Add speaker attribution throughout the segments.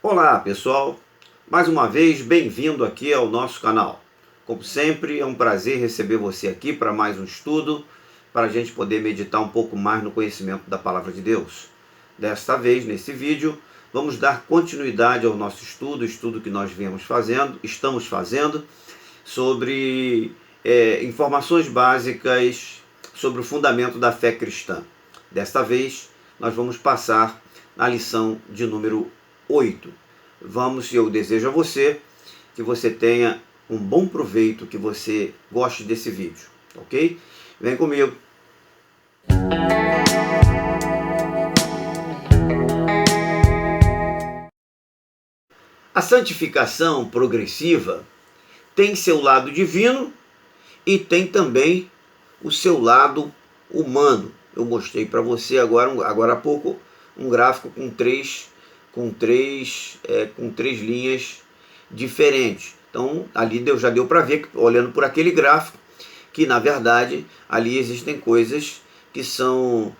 Speaker 1: Olá pessoal, mais uma vez bem-vindo aqui ao nosso canal. Como sempre, é um prazer receber você aqui para mais um estudo, para a gente poder meditar um pouco mais no conhecimento da Palavra de Deus. Desta vez, nesse vídeo, vamos dar continuidade ao nosso estudo que nós estamos fazendo, sobre informações básicas sobre o fundamento da fé cristã. Desta vez, nós vamos passar na lição de número 8. Eu desejo a você que você tenha um bom proveito, que você goste desse vídeo, ok? Vem comigo. A santificação progressiva tem seu lado divino e tem também o seu lado humano. Eu mostrei para você agora há pouco um gráfico com três linhas diferentes. Então ali já deu para ver, olhando por aquele gráfico, que na verdade ali existem coisas que são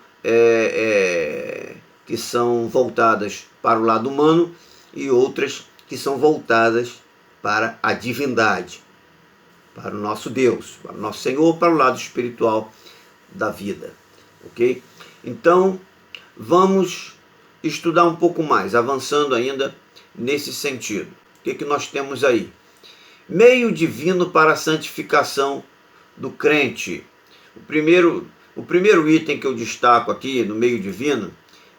Speaker 1: voltadas para o lado humano e outras que são voltadas para a divindade, para o nosso Deus, para o nosso Senhor, para o lado espiritual da vida, ok? Então vamos estudar um pouco mais, avançando ainda nesse sentido. O que nós temos aí? Meio divino para a santificação do crente. O primeiro item que eu destaco aqui no meio divino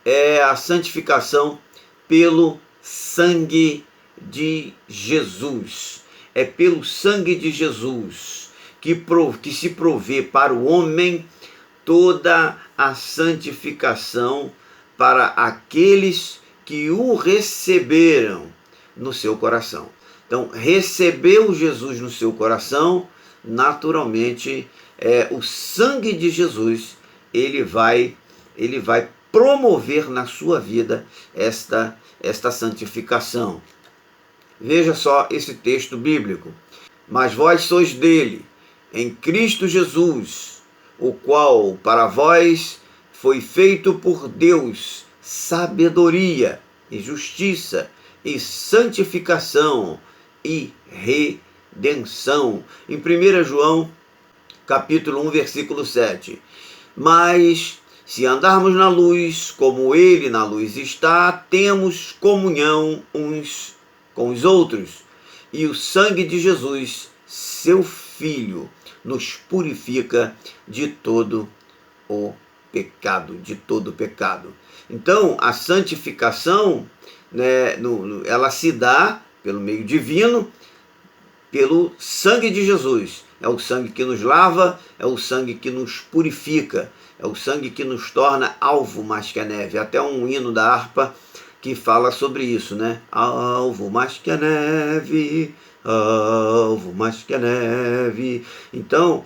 Speaker 1: é a santificação pelo sangue de Jesus. É pelo sangue de Jesus que se provê para o homem toda a santificação para aqueles que o receberam no seu coração. Então, recebeu Jesus no seu coração, naturalmente, o sangue de Jesus, ele vai promover na sua vida esta santificação. Veja só esse texto bíblico. Mas vós sois dele, em Cristo Jesus, o qual para vós foi feito por Deus sabedoria e justiça e santificação e redenção. Em 1 João, capítulo 1, versículo 7. Mas se andarmos na luz, como ele na luz está, temos comunhão uns com os outros. E o sangue de Jesus, seu Filho, nos purifica de todo o pecado, Então, a santificação, ela se dá pelo meio divino, pelo sangue de Jesus. É o sangue que nos lava, é o sangue que nos purifica, é o sangue que nos torna alvo mais que a neve. Até um hino da harpa que fala sobre isso, né? Alvo mais que a neve, alvo mais que a neve. Então,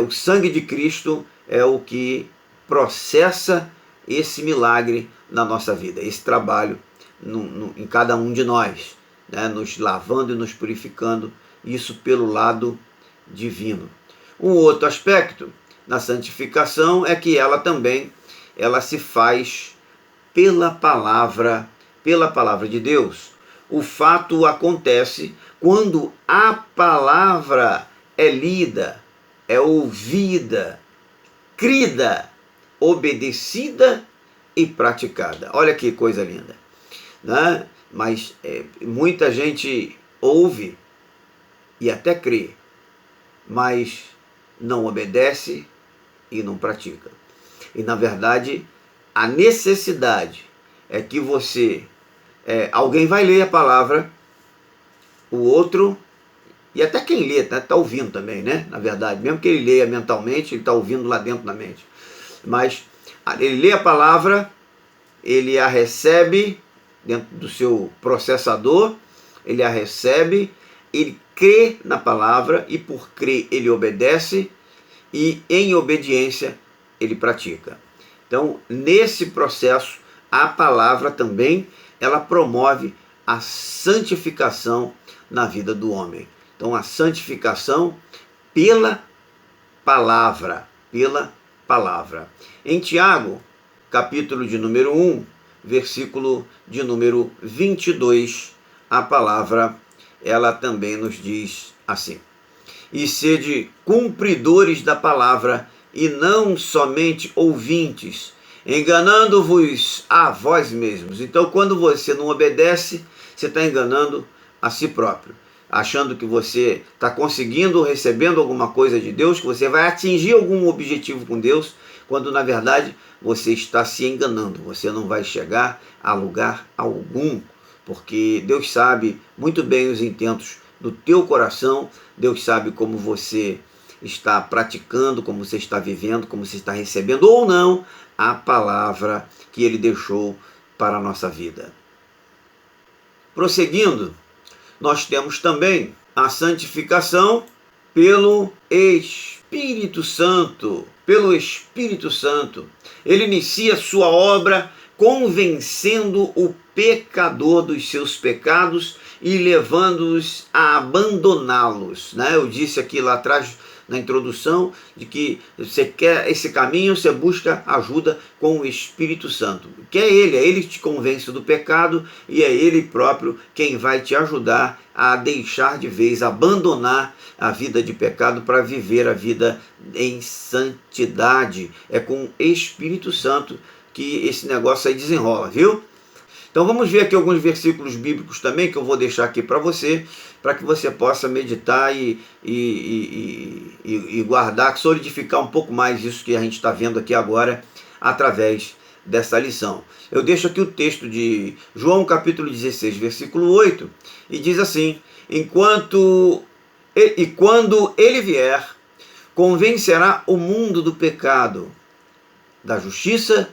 Speaker 1: o sangue de Cristo é o que processa esse milagre na nossa vida, esse trabalho em cada um de nós, né? Nos lavando e nos purificando, isso pelo lado divino. Um outro aspecto na santificação é que ela se faz pela palavra de Deus. O fato acontece quando a palavra é lida, é ouvida, crida, obedecida e praticada. Olha que coisa linda, né? Mas muita gente ouve e até crê, mas não obedece e não pratica. E na verdade, a necessidade é que alguém vai ler a palavra, o outro, e até quem lê, está ouvindo também, né? Na verdade, mesmo que ele leia mentalmente, ele está ouvindo lá dentro da mente. Mas ele lê a palavra, ele a recebe dentro do seu processador, ele a recebe, ele crê na palavra, e por crer ele obedece, e em obediência ele pratica. Então, nesse processo, a palavra também, ela promove a santificação na vida do homem. Então, a santificação pela palavra. Em Tiago, capítulo de número 1, versículo de número 22, a palavra, ela também nos diz assim: e sede cumpridores da palavra, e não somente ouvintes, enganando-vos a vós mesmos. Então, quando você não obedece, você está enganando a si próprio, achando que você está conseguindo, recebendo alguma coisa de Deus, que você vai atingir algum objetivo com Deus, quando na verdade você está se enganando. Você não vai chegar a lugar algum, porque Deus sabe muito bem os intentos do teu coração. Deus sabe como você está praticando, como você está vivendo, como você está recebendo ou não a palavra que Ele deixou para a nossa vida. Prosseguindo, nós temos também a santificação pelo Espírito Santo. Pelo Espírito Santo. Ele inicia sua obra convencendo o pecador dos seus pecados e levando-os a abandoná-los. Eu disse aqui lá atrás, na introdução, de que você quer esse caminho, você busca ajuda com o Espírito Santo. Que é Ele que te convence do pecado e é Ele próprio quem vai te ajudar a deixar de vez, abandonar a vida de pecado para viver a vida em santidade. É com o Espírito Santo que esse negócio aí desenrola, viu? Então vamos ver aqui alguns versículos bíblicos também que eu vou deixar aqui para que você possa meditar e guardar, solidificar um pouco mais isso que a gente está vendo aqui agora através dessa lição. Eu deixo aqui o texto de João capítulo 16, versículo 8, e diz assim: quando ele vier, convencerá o mundo do pecado, da justiça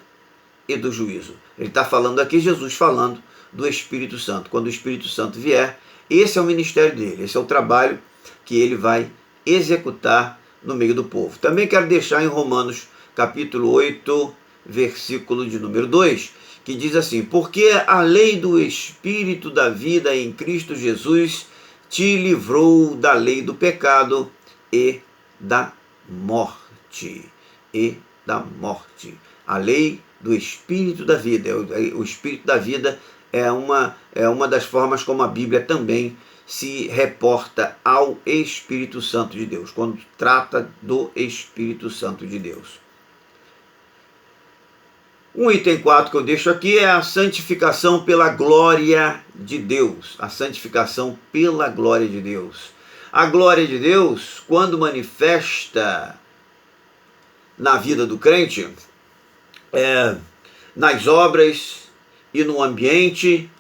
Speaker 1: e do juízo. Ele está falando aqui, Jesus falando do Espírito Santo. Quando o Espírito Santo vier, esse é o ministério dele, esse é o trabalho que ele vai executar no meio do povo. Também quero deixar em Romanos capítulo 8, versículo de número 2, que diz assim: porque a lei do Espírito da vida em Cristo Jesus te livrou da lei do pecado e da morte. A lei do Espírito da vida. O Espírito da vida é uma das formas como a Bíblia também se reporta ao Espírito Santo de Deus, quando trata do Espírito Santo de Deus. Um item 4 que eu deixo aqui é a santificação pela glória de Deus. A santificação pela glória de Deus. A glória de Deus, quando manifesta na vida do crente, nas obras e no ambiente,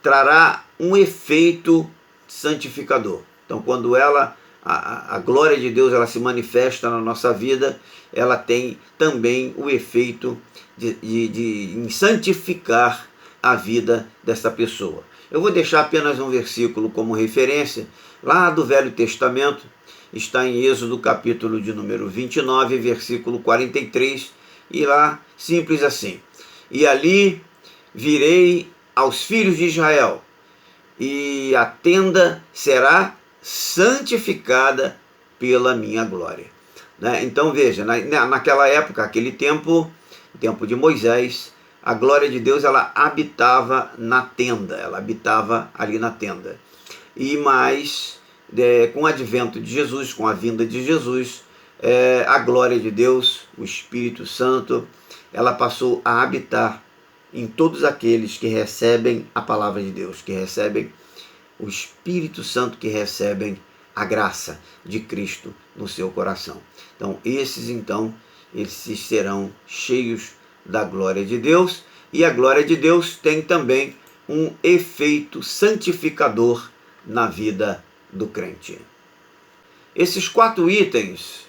Speaker 1: trará um efeito santificador. Então, quando a glória de Deus ela se manifesta na nossa vida, ela tem também o efeito de santificar a vida dessa pessoa. Eu vou deixar apenas um versículo como referência, lá do Velho Testamento, está em Êxodo capítulo de número 29, versículo 43, e lá, simples assim: e ali virei aos filhos de Israel, e a tenda será santificada pela minha glória. Então veja, naquela época, aquele tempo, o tempo de Moisés, a glória de Deus ela habitava na tenda, ela habitava ali na tenda. E mais, com o advento de Jesus, com a vinda de Jesus, a glória de Deus, o Espírito Santo, ela passou a habitar em todos aqueles que recebem a palavra de Deus, que recebem o Espírito Santo, que recebem a graça de Cristo no seu coração. Então, esses serão cheios da glória de Deus, e a glória de Deus tem também um efeito santificador na vida do crente. Esses 4 itens,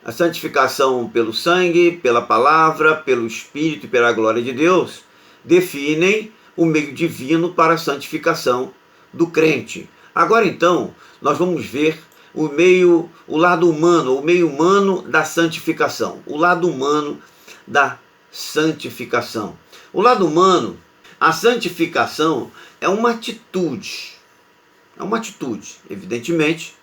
Speaker 1: a santificação pelo sangue, pela palavra, pelo Espírito e pela glória de Deus, definem o meio divino para a santificação do crente. Agora então, nós vamos ver o lado humano, o meio humano da santificação. O lado humano da santificação. O lado humano, a santificação é uma atitude. É uma atitude, evidentemente,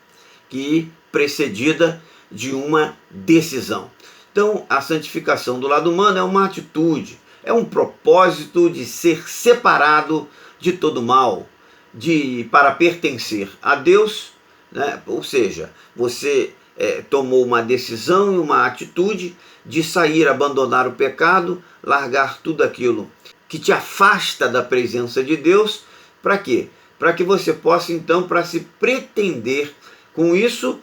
Speaker 1: que precedida de uma decisão. Então, a santificação do lado humano é uma atitude, é um propósito de ser separado de todo mal, para pertencer a Deus, né? Ou seja, você tomou uma decisão e uma atitude de sair, abandonar o pecado, largar tudo aquilo que te afasta da presença de Deus. Para quê? Para que você possa então, para se pretender com isso,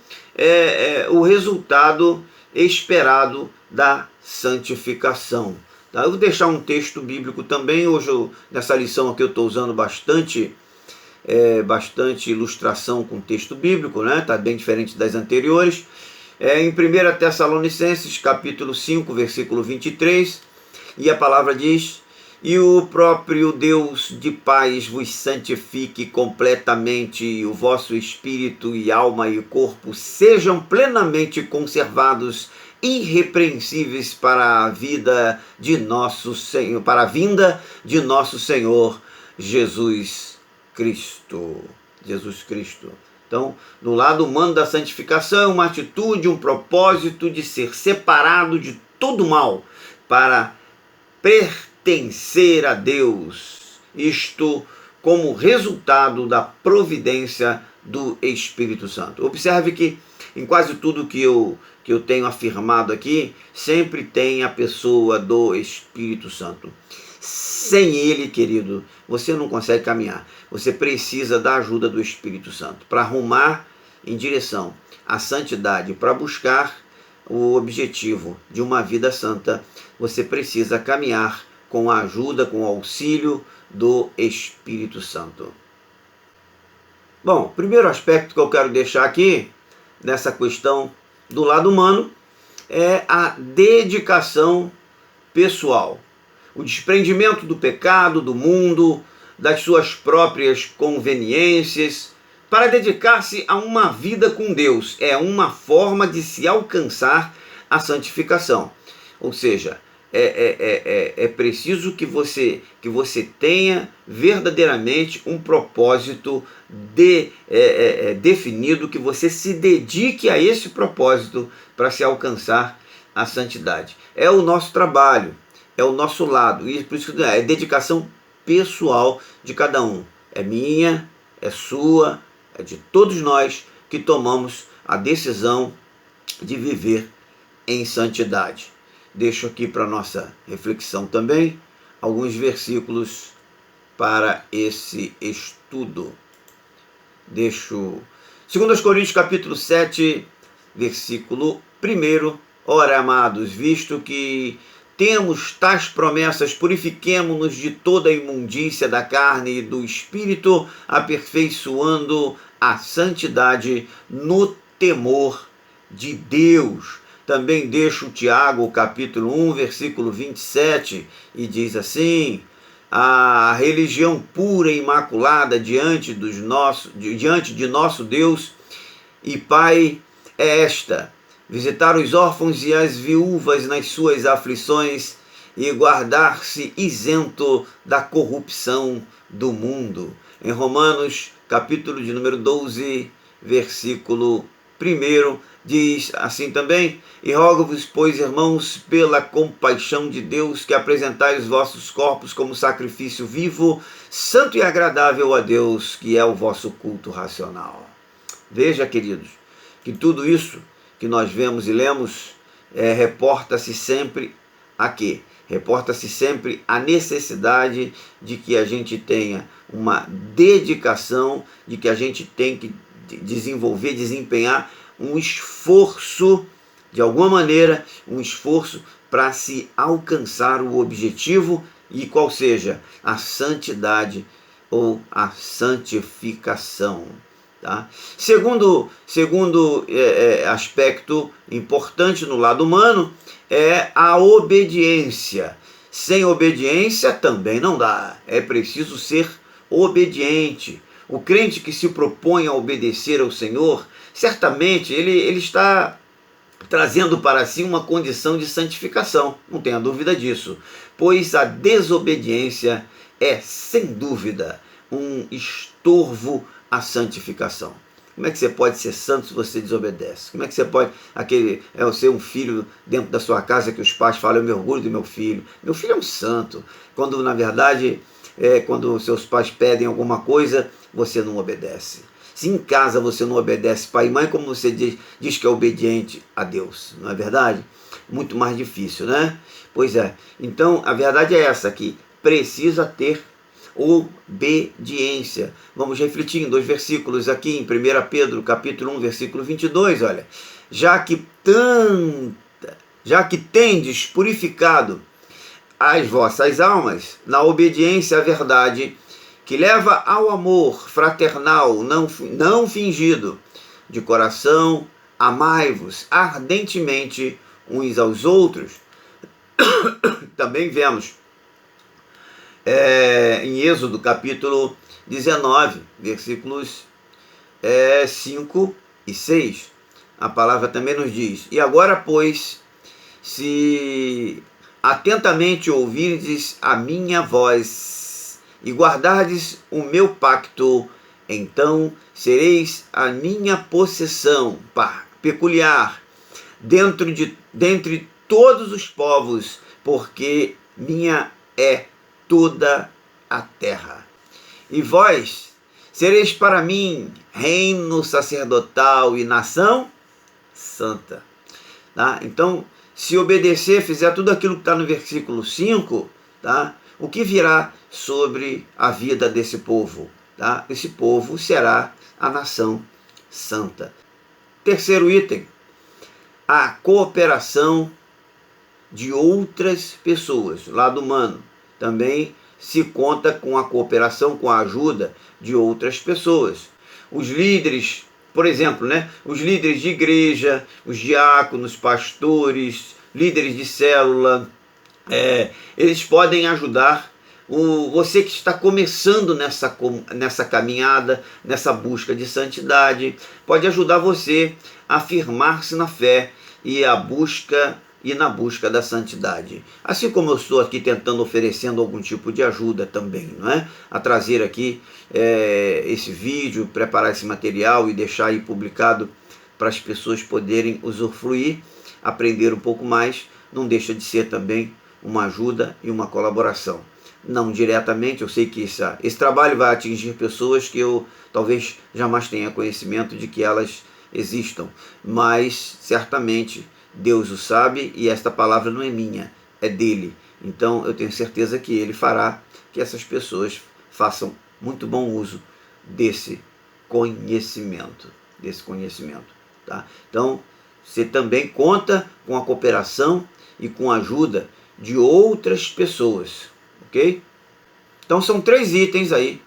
Speaker 1: o resultado esperado da santificação. Tá? Eu vou deixar um texto bíblico também. Hoje, nessa lição aqui, eu estou usando bastante ilustração com texto bíblico, né? Tá bem diferente das anteriores. Em 1 Tessalonicenses, capítulo 5, versículo 23, e a palavra diz: e o próprio Deus de paz vos santifique completamente, e o vosso espírito e alma e corpo sejam plenamente conservados, irrepreensíveis para a vida de nosso Senhor, para a vinda de nosso Senhor Jesus Cristo. Jesus Cristo. Então, no lado humano da santificação, é uma atitude, um propósito de ser separado de todo mal para pertencer a Deus. Isto como resultado da providência do Espírito Santo. Observe que em quase tudo que eu tenho afirmado aqui, sempre tem a pessoa do Espírito Santo. Sem ele, querido, você não consegue caminhar. Você precisa da ajuda do Espírito Santo para arrumar em direção à santidade, para buscar o objetivo de uma vida santa. Você precisa caminhar com a ajuda, com o auxílio do Espírito Santo. Bom, o primeiro aspecto que eu quero deixar aqui, nessa questão do lado humano, é a dedicação pessoal. O desprendimento do pecado, do mundo, das suas próprias conveniências, para dedicar-se a uma vida com Deus. É uma forma de se alcançar a santificação. Ou seja, é preciso que você tenha verdadeiramente um propósito definido, que você se dedique a esse propósito para se alcançar a santidade. É o nosso trabalho, é o nosso lado, e por isso que é dedicação pessoal de cada um. É minha, é sua, é de todos nós que tomamos a decisão de viver em santidade. Deixo aqui para nossa reflexão também alguns versículos para esse estudo. Deixo 2 Coríntios capítulo 7, versículo 1. Ora, amados, visto que temos tais promessas, purifiquemo-nos de toda a imundícia da carne e do espírito, aperfeiçoando a santidade no temor de Deus. Também deixo Tiago, capítulo 1, versículo 27, e diz assim: a religião pura e imaculada diante de nosso Deus e Pai é esta: visitar os órfãos e as viúvas nas suas aflições e guardar-se isento da corrupção do mundo. Em Romanos, capítulo de número 12, versículo 1, diz assim também: e rogo-vos, pois, irmãos, pela compaixão de Deus, que apresentais os vossos corpos como sacrifício vivo, santo e agradável a Deus, que é o vosso culto racional. Veja, queridos, que tudo isso que nós vemos e lemos reporta-se sempre a quê? Reporta-se sempre a necessidade de que a gente tenha uma dedicação, de que a gente tem que desenvolver, desempenhar um esforço, de alguma maneira, um esforço para se alcançar o objetivo, e qual seja a santidade ou a santificação. Tá? Segundo aspecto importante no lado humano é a obediência. Sem obediência também não dá. É preciso ser obediente. O crente que se propõe a obedecer ao Senhor, certamente ele está trazendo para si uma condição de santificação. Não tenha dúvida disso. Pois a desobediência é, sem dúvida, um estorvo a santificação. Como é que você pode ser santo se você desobedece? Como é que você pode ser um filho dentro da sua casa que os pais falam, eu me orgulho do meu filho. Meu filho é um santo. Quando, na verdade, quando seus pais pedem alguma coisa, você não obedece. Se em casa você não obedece pai e mãe, como você diz que é obediente a Deus, não é verdade? Muito mais difícil, né? Pois é. Então, a verdade é essa, que precisa ter obediência. Vamos refletir em 2 versículos aqui, em 1 Pedro, capítulo 1, versículo 22, olha. Já que tendes purificado as vossas almas na obediência à verdade, que leva ao amor fraternal não fingido, de coração, amai-vos ardentemente uns aos outros. Também vemos em Êxodo capítulo 19, versículos 5 e 6, a palavra também nos diz: e agora, pois, se atentamente ouvirdes a minha voz e guardardes o meu pacto, então sereis a minha possessão peculiar dentre todos os povos, porque minha é toda a terra. E vós sereis para mim reino sacerdotal e nação santa. Tá? Então, se obedecer, fizer tudo aquilo que está no versículo 5, tá? O que virá sobre a vida desse povo? Tá? Esse povo será a nação santa. Terceiro item, a cooperação de outras pessoas, lado humano. Também se conta com a cooperação, com a ajuda de outras pessoas. Os líderes, por exemplo, né? Os líderes de igreja, os diáconos, pastores, líderes de célula, eles podem ajudar você que está começando nessa caminhada, nessa busca de santidade, pode ajudar você a firmar-se na fé e na busca da santidade. Assim como eu estou aqui tentando, oferecendo algum tipo de ajuda também, não é? A trazer aqui esse vídeo, preparar esse material e deixar aí publicado para as pessoas poderem usufruir, aprender um pouco mais, não deixa de ser também uma ajuda e uma colaboração. Não diretamente, eu sei que esse trabalho vai atingir pessoas que eu talvez jamais tenha conhecimento de que elas existam, mas certamente Deus o sabe e esta palavra não é minha, é dele. Então eu tenho certeza que ele fará que essas pessoas façam muito bom uso desse conhecimento. Tá? Então você também conta com a cooperação e com a ajuda de outras pessoas, ok? Então são 3 itens aí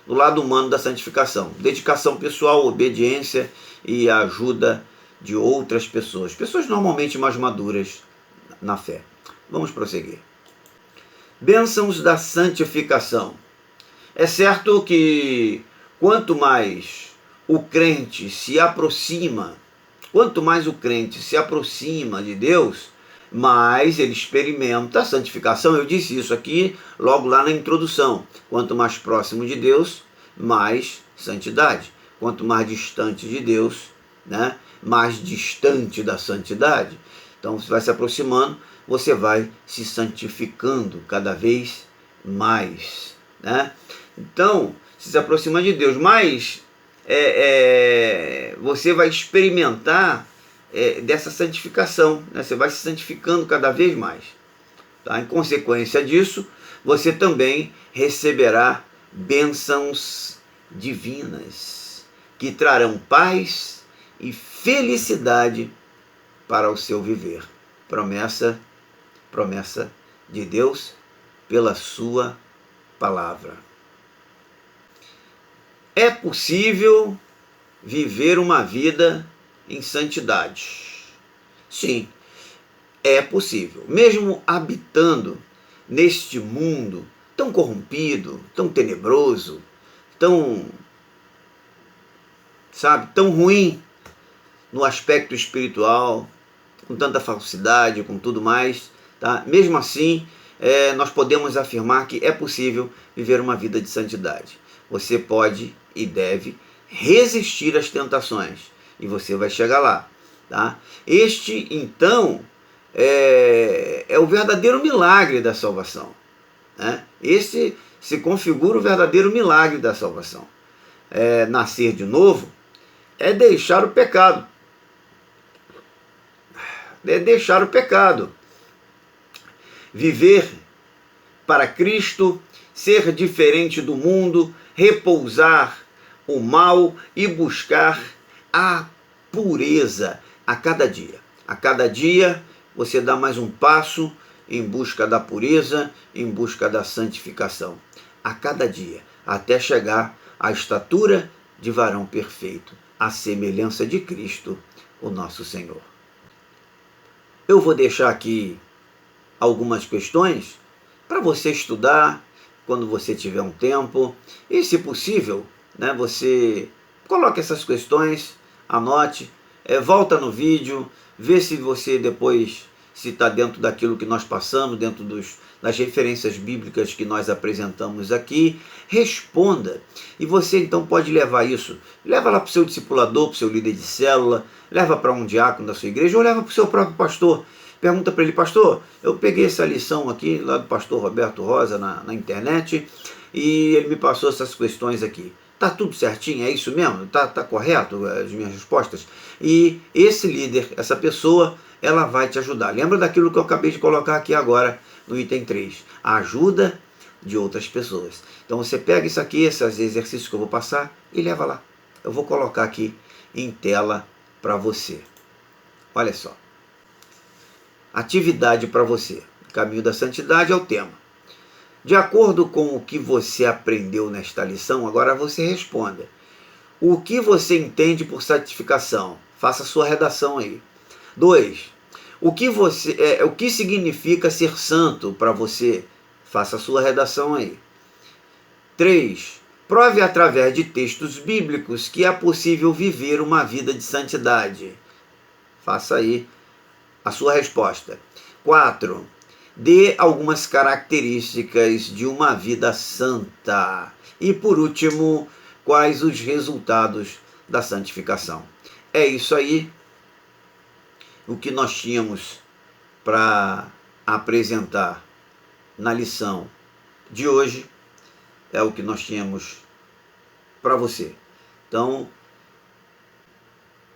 Speaker 1: do lado humano da santificação: dedicação pessoal, obediência e a ajuda de outras pessoas, pessoas normalmente mais maduras na fé. Vamos prosseguir. Bênçãos da santificação. É certo que quanto mais o crente se aproxima de Deus, mais ele experimenta a santificação. Eu disse isso aqui logo lá na introdução. Quanto mais próximo de Deus, mais santidade. Quanto mais distante de Deus, né, mais distante da santidade. Então, você vai se aproximando, você vai se santificando cada vez mais, né? Então, se aproxima de Deus, mais você vai experimentar dessa santificação, né? Você vai se santificando cada vez mais. Tá? Em consequência disso, você também receberá bênçãos divinas que trarão paz e felicidade para o seu viver. Promessa de Deus pela sua palavra. É possível viver uma vida em santidade. Sim, é possível. Mesmo habitando neste mundo tão corrompido, tão tenebroso, tão ruim no aspecto espiritual, com tanta falsidade, com tudo mais, tá? Mesmo assim, nós podemos afirmar que é possível viver uma vida de santidade. Você pode e deve resistir às tentações. E você vai chegar lá. Tá? Este, então, é o verdadeiro milagre da salvação. Né? Esse se configura o verdadeiro milagre da salvação. Nascer de novo é deixar o pecado. É deixar o pecado. Viver para Cristo, ser diferente do mundo, repousar o mal e buscar a pureza a cada dia. A cada dia você dá mais um passo em busca da pureza, em busca da santificação. A cada dia, até chegar à estatura de varão perfeito, à semelhança de Cristo, o nosso Senhor. Eu vou deixar aqui algumas questões para você estudar quando você tiver um tempo. E, se possível, né, você coloque essas questões, anote, volta no vídeo, vê se você depois se está dentro daquilo que nós passamos, dentro das referências bíblicas que nós apresentamos aqui, responda. E você então pode levar isso, leva lá para o seu discipulador, para o seu líder de célula, leva para um diácono da sua igreja, ou leva para o seu próprio pastor. Pergunta para ele: pastor, eu peguei essa lição aqui lá do pastor Roberto Rosa na internet, e ele me passou essas questões aqui. Tá tudo certinho? É isso mesmo? Tá correto as minhas respostas? E esse líder, essa pessoa, ela vai te ajudar. Lembra daquilo que eu acabei de colocar aqui agora no item 3. A ajuda de outras pessoas. Então você pega isso aqui, esses exercícios que eu vou passar, e leva lá. Eu vou colocar aqui em tela para você. Olha só. Atividade para você. Caminho da Santidade é o tema. De acordo com o que você aprendeu nesta lição, agora você responda. O que você entende por santificação? Faça a sua redação aí. 2. O que significa ser santo para você? Faça a sua redação aí. 3. Prove através de textos bíblicos que é possível viver uma vida de santidade. Faça aí a sua resposta. 4. Dê algumas características de uma vida santa. E por último, quais os resultados da santificação? É isso aí o que nós tínhamos para apresentar na lição de hoje. É o que nós tínhamos para você. Então,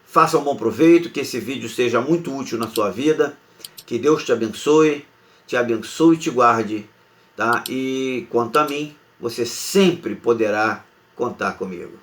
Speaker 1: faça um bom proveito, que esse vídeo seja muito útil na sua vida, que Deus te abençoe e te guarde, tá? E quanto a mim, você sempre poderá contar comigo.